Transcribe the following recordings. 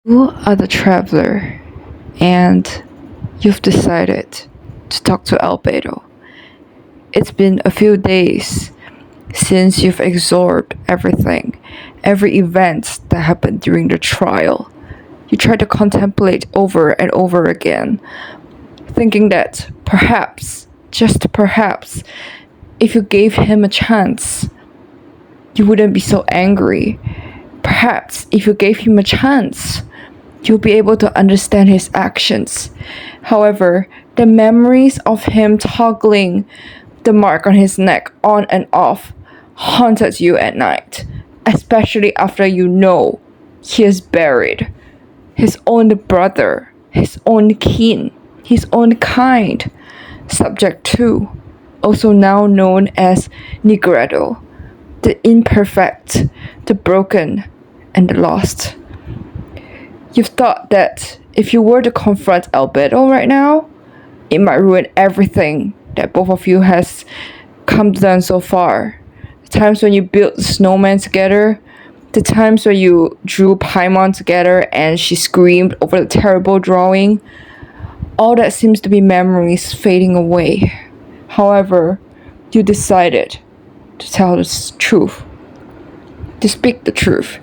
You are the traveler, and you've decided to talk to Albedo. It's been a few days since you've absorbed everything, every event that happened during the trial. You try to contemplate over and over again, thinking that perhaps, just perhaps, if you gave him a chance, you wouldn't be so angry. Perhaps if you gave him a chance, you'll be able to understand his actions. However, the memories of him toggling the mark on his neck on and off haunted you at night, especially after you know he is buried. His own brother, his own kin, his own kind. Subject 2, also now known as Negredo, the imperfect, the broken, and the lost. You've thought that if you were to confront Albedo right now, it might ruin everything that both of you has come done so far. The times when you built the snowman together, the times when you drew Paimon together and she screamed over the terrible drawing, all that seems to be memories fading away. However, you decided to tell the truth, to speak the truth.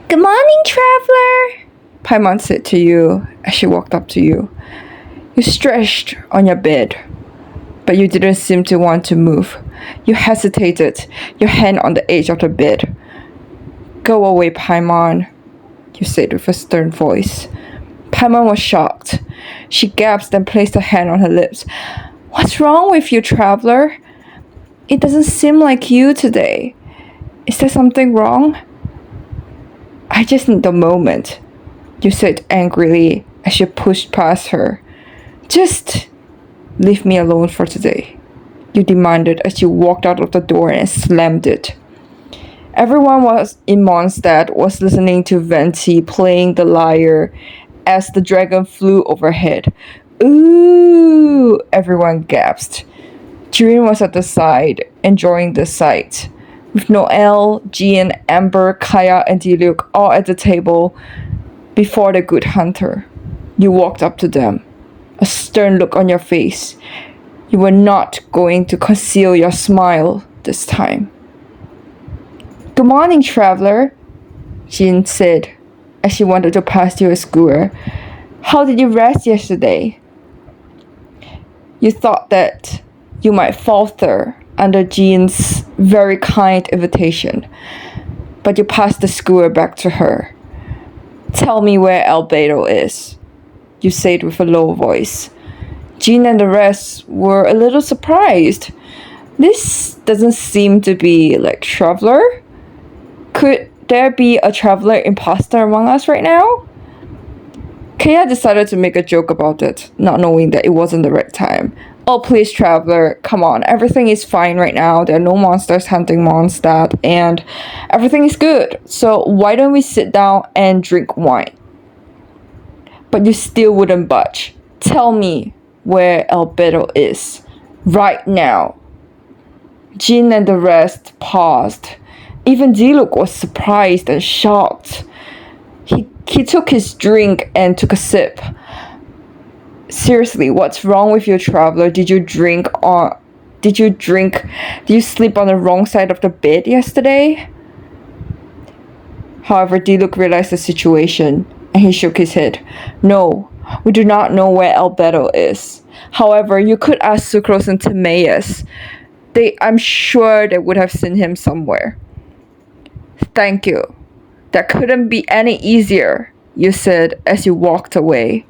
"Good morning, traveler," Paimon said to you as she walked up to you. You stretched on your bed, but you didn't seem to want to move. You hesitated, your hand on the edge of the bed. "Go away, Paimon," you said with a stern voice. Paimon was shocked. She gasped and placed her hand on her lips. "What's wrong with you, traveler? It doesn't seem like you today. Is there something wrong?" "I just need a moment," you said angrily as you pushed past her. "Just leave me alone for today," you demanded as you walked out of the door and slammed it. Everyone in Mondstadt was listening to Venti playing the lyre as the dragon flew overhead. "Ooh!" everyone gasped. Jiren was at the side, enjoying the sight. With Noelle, Jean, Amber, Kaya, and Diluc all at the table before the Good Hunter. You walked up to them, a stern look on your face. You were not going to conceal your smile this time. "Good morning, traveler," Jean said as she wanted to pass you a skewer. "How did you rest yesterday?" You thought that you might falter under Jean's very kind invitation, but you passed the skewer back to her. "Tell me where Albedo is," you said with a low voice. Jean and the rest were a little surprised. This doesn't seem to be like traveler. Could there be a traveler imposter among us right now? Kaya decided to make a joke about it, not knowing that it wasn't the right time. "Oh, please, traveler, come on. Everything is fine right now. There are no monsters hunting Mondstadt, and everything is good. So why don't we sit down and drink wine?" But you still wouldn't budge. "Tell me where Albedo is. Right now." Jin and the rest paused. Even Diluc was surprised and shocked. He took his drink and took a sip. "Seriously, what's wrong with you, traveler? Did you sleep on the wrong side of the bed yesterday?" However, Diluc realized the situation and he shook his head. "No, we do not know where Albedo is. However, you could ask Sucrose and Timaeus. I'm sure they would have seen him somewhere." "Thank you. That couldn't be any easier," you said as you walked away.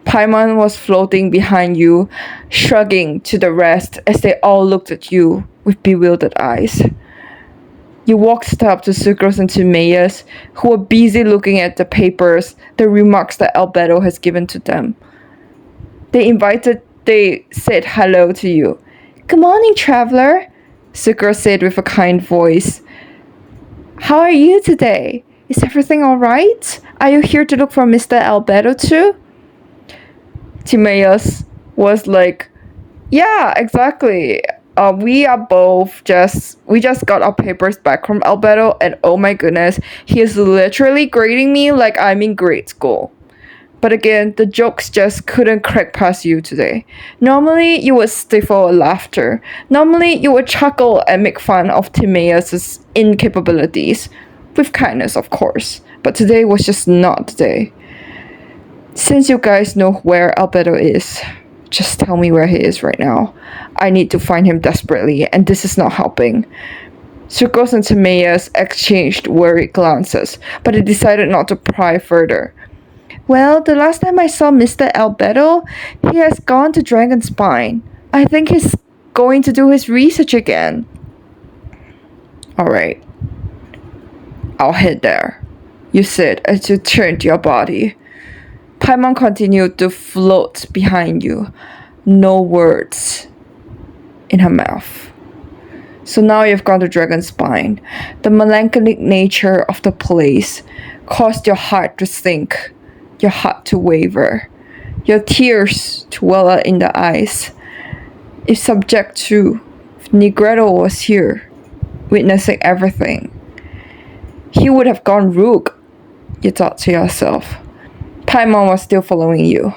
Paimon was floating behind you, shrugging to the rest as they all looked at you with bewildered eyes. You walked up to Sucrose and Timaeus, who were busy looking at the papers, the remarks that Albedo has given to them. They said hello to you. "Good morning, traveler," Sucrose said with a kind voice. "How are you today? Is everything alright? Are you here to look for Mr. Albedo too?" Timaeus was like, "Yeah, exactly. We just got our papers back from Albedo, and oh my goodness, he is literally grading me like I'm in grade school. But again, the jokes just couldn't crack past you today. Normally, you would stifle laughter. Normally, you would chuckle and make fun of Timaeus' incapabilities. With kindness, of course. But today was just not the day. Since you guys know where Albedo is, just tell me where he is right now. I need to find him desperately, and this is not helping. Sucrose and Timaeus exchanged worried glances, but they decided not to pry further. Well, the last time I saw Mr. Albedo, he has gone to Dragonspine. I think he's going to do his research again. Alright. I'll head there, you said as you turned your body. Paimon continued to float behind you. No words in her mouth. So now you've gone to Dragonspine. The melancholic nature of the place caused your heart to sink, your heart to waver, your tears to well up in the eyes. If subject to, if Negretto was here, witnessing everything, he would have gone rogue, you thought to yourself. Paimon was still following you.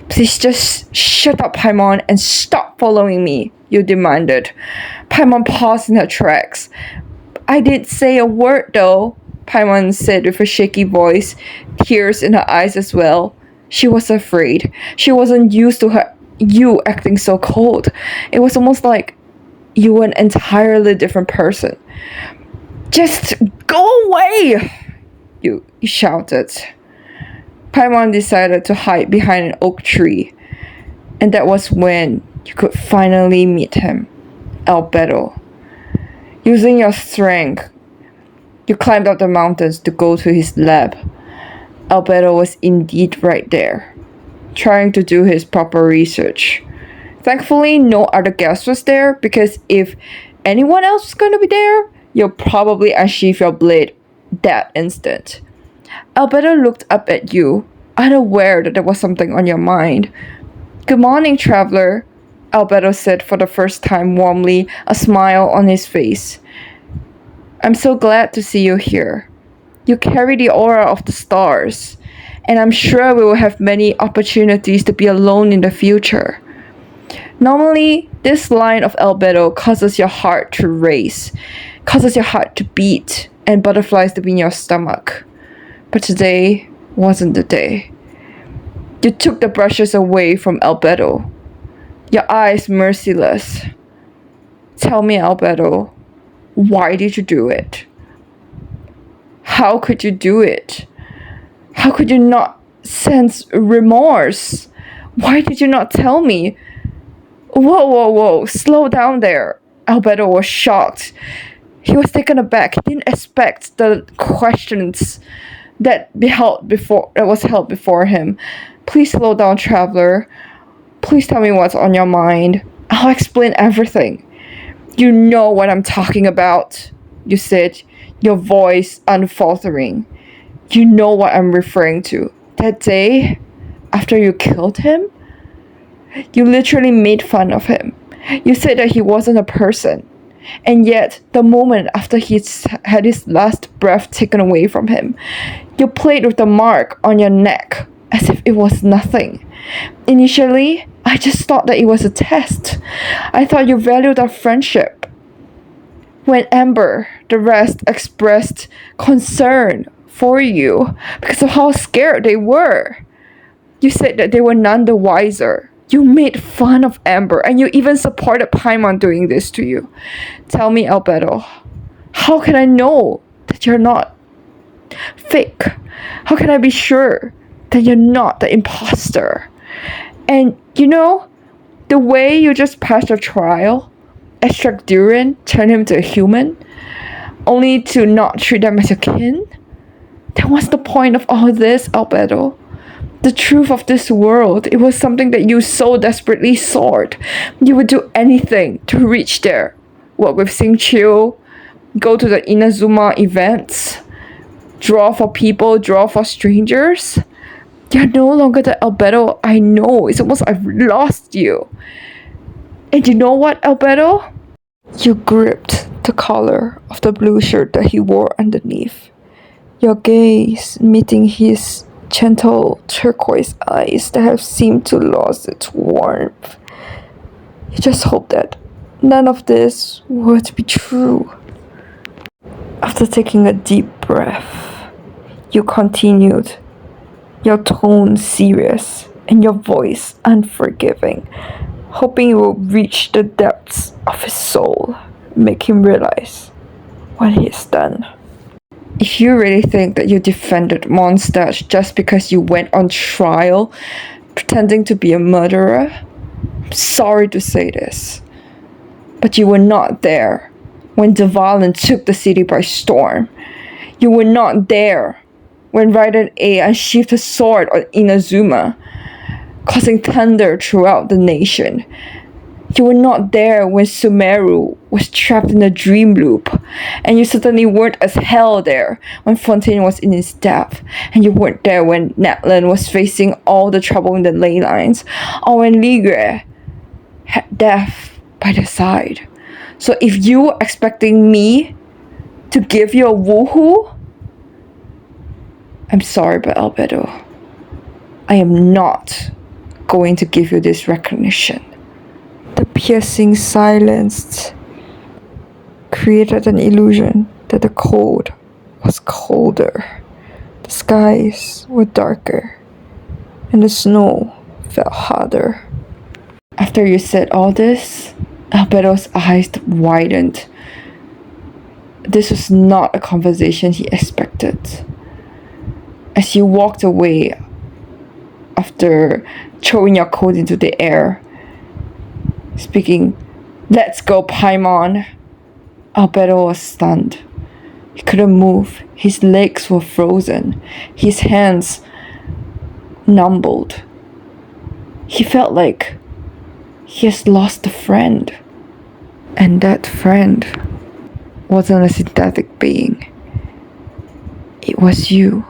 Please just shut up, Paimon, and stop following me, you demanded. Paimon paused in her tracks. I didn't say a word though, Paimon said with a shaky voice, tears in her eyes as well. She was afraid. She wasn't used to you acting so cold. It was almost like you were an entirely different person. Just go away, you shouted. Paimon decided to hide behind an oak tree, and that was when you could finally meet him, Albedo. Using your strength, you climbed up the mountains to go to his lab. Albedo was indeed right there, trying to do his proper research. Thankfully, no other guest was there, because if anyone else was going to be there, you'll probably unsheath your blade that instant. Albedo looked up at you, unaware that there was something on your mind. Good morning, traveler, Albedo said for the first time warmly, a smile on his face. I'm so glad to see you here. You carry the aura of the stars, and I'm sure we will have many opportunities to be alone in the future. Normally, this line of Albedo causes your heart to race, causes your heart to beat, and butterflies to be in your stomach. But today wasn't the day. You took the brushes away from Albedo, your eyes merciless. Tell me, Albedo, why did you do it? How could you do it? How could you not sense remorse? Why did you not tell me? Whoa, slow down there. Albedo was shocked. He was taken aback. He didn't expect the questions that was held before him. Please slow down, traveler. Please tell me what's on your mind. I'll explain everything. You know what I'm talking about, you said, your voice unfaltering. You know what I'm referring to. That day, after you killed him, you literally made fun of him. You said that he wasn't a person. And yet, the moment after he had his last breath taken away from him, you played with the mark on your neck as if it was nothing. Initially, I just thought that it was a test. I thought you valued our friendship. When Amber, the rest, expressed concern for you because of how scared they were, you said that they were none the wiser. You made fun of Amber, and you even supported Paimon doing this to you. Tell me, Albedo, how can I know that you're not fake? How can I be sure that you're not the imposter? And you know, the way you just passed your trial, extract Durin, turn him to a human, only to not treat them as your kin? Then what's the point of all this, Albedo? The truth of this world, it was something that you so desperately sought. You would do anything to reach there. Work with Xingqiu, go to the Inazuma events, draw for people, draw for strangers. You're no longer the Albedo I know. It's almost I've lost you. And you know what, Albedo? You gripped the collar of the blue shirt that he wore underneath, your gaze meeting his gentle turquoise eyes that have seemed to lose its warmth. You just hope that none of this would be true. After taking a deep breath, you continued, your tone serious and your voice unforgiving, hoping it will reach the depths of his soul, make him realize what he has done. If you really think that you defended Mondstadt just because you went on trial pretending to be a murderer, I'm sorry to say this, but you were not there when Dvalin took the city by storm. You were not there when Raiden A unsheathed his sword on Inazuma, causing thunder throughout the nation. You were not there when Sumeru was trapped in a dream loop, and you certainly weren't as hell there when Fontaine was in his death, and you weren't there when Natlan was facing all the trouble in the ley lines, or when Ligre had death by their side. So if you were expecting me to give you a woohoo, I'm sorry, but Albedo, I am not going to give you this recognition. The piercing silence created an illusion that the cold was colder, the skies were darker, and the snow felt harder. After you said all this, Albedo's eyes widened. This was not a conversation he expected. As you walked away after throwing your coat into the air, speaking, "Let's go, Paimon," Albedo was stunned. He couldn't move. His legs were frozen. His hands numbled. He felt like he has lost a friend. And that friend wasn't a synthetic being. It was you.